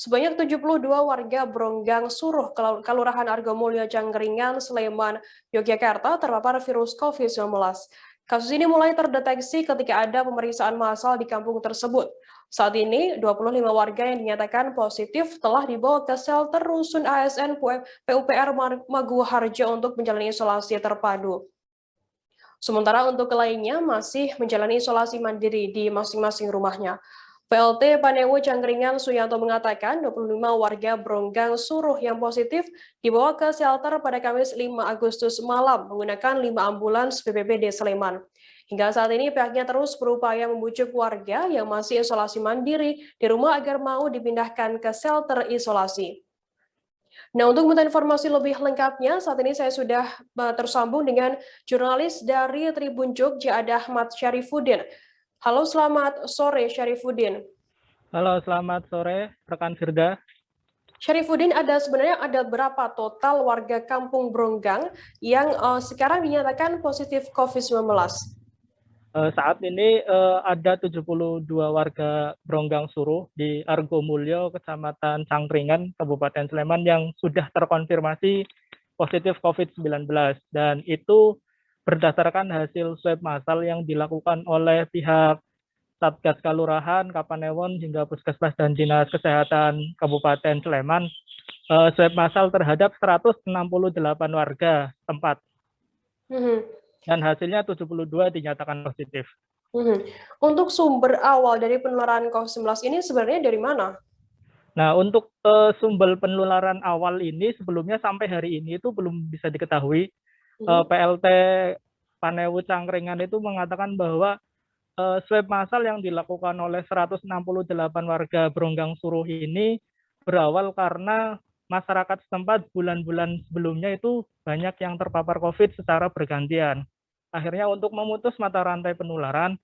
Sebanyak 72 warga Bronggang Suruh, Kelurahan Argomulyo, Jangkringan, Sleman, Yogyakarta terpapar virus COVID-19. Kasus ini mulai terdeteksi ketika ada pemeriksaan massal di kampung tersebut. Saat ini, 25 warga yang dinyatakan positif telah dibawa ke shelter rusun ASN PUPR Maguwoharjo untuk menjalani isolasi terpadu. Sementara untuk lainnya masih menjalani isolasi mandiri di masing-masing rumahnya. PLT Panewo Jangkringan Suyanto mengatakan 25 warga Bronggang Suruh yang positif dibawa ke shelter pada Kamis 5 Agustus malam menggunakan 5 ambulans BPBD Sleman. Hingga saat ini pihaknya terus berupaya membujuk warga yang masih isolasi mandiri di rumah agar mau dipindahkan ke shelter isolasi. Nah, untuk minta informasi lebih lengkapnya, saat ini saya sudah tersambung dengan jurnalis dari Tribun Jogja, ada Ahmad Syarifuddin. Halo, selamat sore Syarifuddin. Halo, selamat sore rekan Firda. Syarifuddin, sebenarnya ada berapa total warga Kampung Bronggang yang sekarang dinyatakan positif COVID-19? Saat ini ada 72 warga Bronggang Suruh di Argomulyo, Kecamatan Cangkringan, Kabupaten Sleman yang sudah terkonfirmasi positif COVID-19. Dan itu berdasarkan hasil swab massal yang dilakukan oleh pihak Satgas Kalurahan, Kapanewon, hingga Puskesmas dan Dinas Kesehatan Kabupaten Sleman. Swab massal terhadap 168 warga tempat. Dan hasilnya 72 dinyatakan positif. Untuk sumber awal dari penularan COVID-19 ini sebenarnya dari mana? Nah, untuk sumber penularan awal ini sebelumnya sampai hari ini itu belum bisa diketahui. PLT Panewu Cangkringan itu mengatakan bahwa swab massal yang dilakukan oleh 168 warga Bronggang Suruh ini berawal karena masyarakat setempat bulan-bulan sebelumnya itu banyak yang terpapar COVID secara bergantian. Akhirnya untuk memutus mata rantai penularan,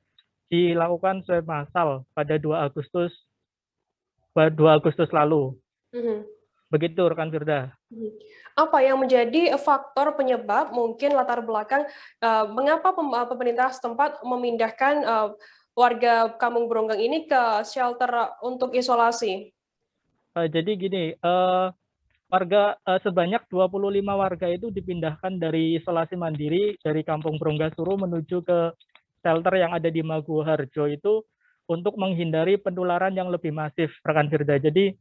dilakukan swab massal pada 2 Agustus lalu. Begitu rekan Firda. Apa yang menjadi faktor penyebab, mungkin latar belakang mengapa pemerintah setempat memindahkan warga Kampung Bronggang ini ke shelter untuk isolasi? Jadi gini, warga sebanyak 25 warga itu dipindahkan dari isolasi mandiri dari Kampung Bronggang Suruh menuju ke shelter yang ada di Maguwoharjo itu untuk menghindari penularan yang lebih masif, rekan Firda. Jadi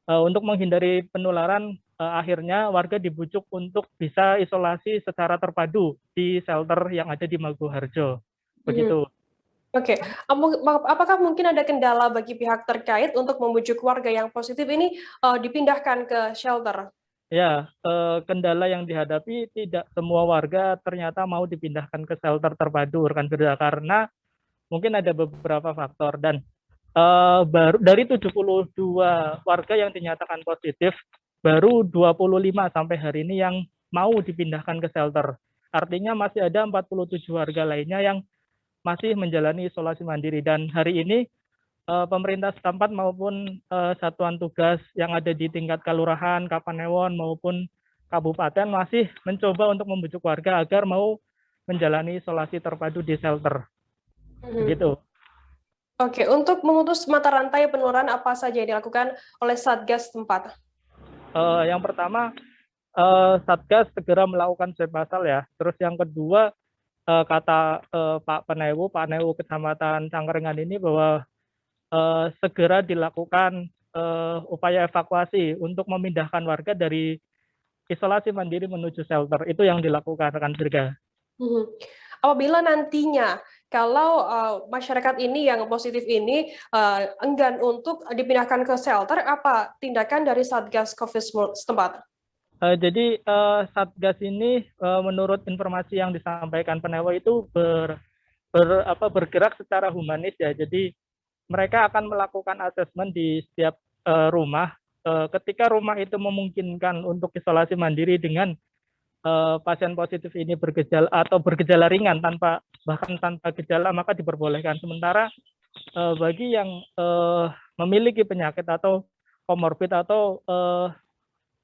untuk menghindari penularan, akhirnya warga dibujuk untuk bisa isolasi secara terpadu di shelter yang ada di Maguwoharjo. Begitu. Oke, apakah mungkin ada kendala bagi pihak terkait untuk membujuk warga yang positif ini dipindahkan ke shelter? Ya, kendala yang dihadapi tidak semua warga ternyata mau dipindahkan ke shelter terpadu, rekan Firda, karena mungkin ada beberapa faktor. Dan baru dari 72 warga yang dinyatakan positif, baru 25 sampai hari ini yang mau dipindahkan ke shelter. Artinya masih ada 47 warga lainnya yang masih menjalani isolasi mandiri. Dan hari ini pemerintah setempat maupun satuan tugas yang ada di tingkat kelurahan, Kapanewon maupun kabupaten masih mencoba untuk membujuk warga agar mau menjalani isolasi terpadu di shelter. Begitu. Oke, untuk memutus mata rantai penularan apa saja yang dilakukan oleh Satgas setempat? Yang pertama, Satgas segera melakukan swab massal ya. Terus yang kedua, kata Pak Panewu Kecamatan Cangkringan ini bahwa segera dilakukan upaya evakuasi untuk memindahkan warga dari isolasi mandiri menuju shelter. Itu yang dilakukan rekan Firda. Apabila nantinya kalau masyarakat ini yang positif ini enggan untuk dipindahkan ke shelter, apa tindakan dari Satgas COVID setempat? Jadi Satgas ini menurut informasi yang disampaikan Panewo itu bergerak secara humanis ya. Jadi mereka akan melakukan asesmen di setiap rumah. Ketika rumah itu memungkinkan untuk isolasi mandiri dengan pasien positif ini bergejala atau bergejala ringan bahkan tanpa gejala, maka diperbolehkan. Sementara bagi yang memiliki penyakit atau komorbid atau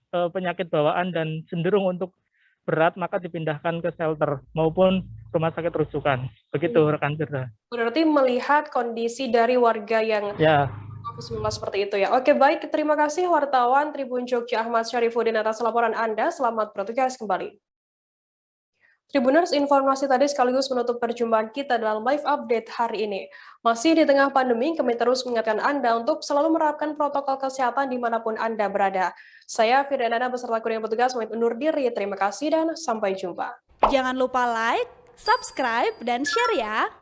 penyakit bawaan dan cenderung untuk berat, maka dipindahkan ke shelter maupun rumah sakit rujukan. Begitu rekan Firda. Berarti melihat kondisi dari warga yang COVID-19 seperti itu ya. Oke, baik. Terima kasih wartawan Tribun Jogja Ahmad Syarifuddin atas laporan Anda. Selamat bertugas kembali. Tribuners, informasi tadi sekaligus menutup perjumpaan kita dalam live update hari ini. Masih di tengah pandemi, kami terus mengingatkan Anda untuk selalu menerapkan protokol kesehatan dimanapun Anda berada. Saya Firdanana beserta kru yang bertugas undur diri. Terima kasih dan sampai jumpa. Jangan lupa like, subscribe, dan share ya!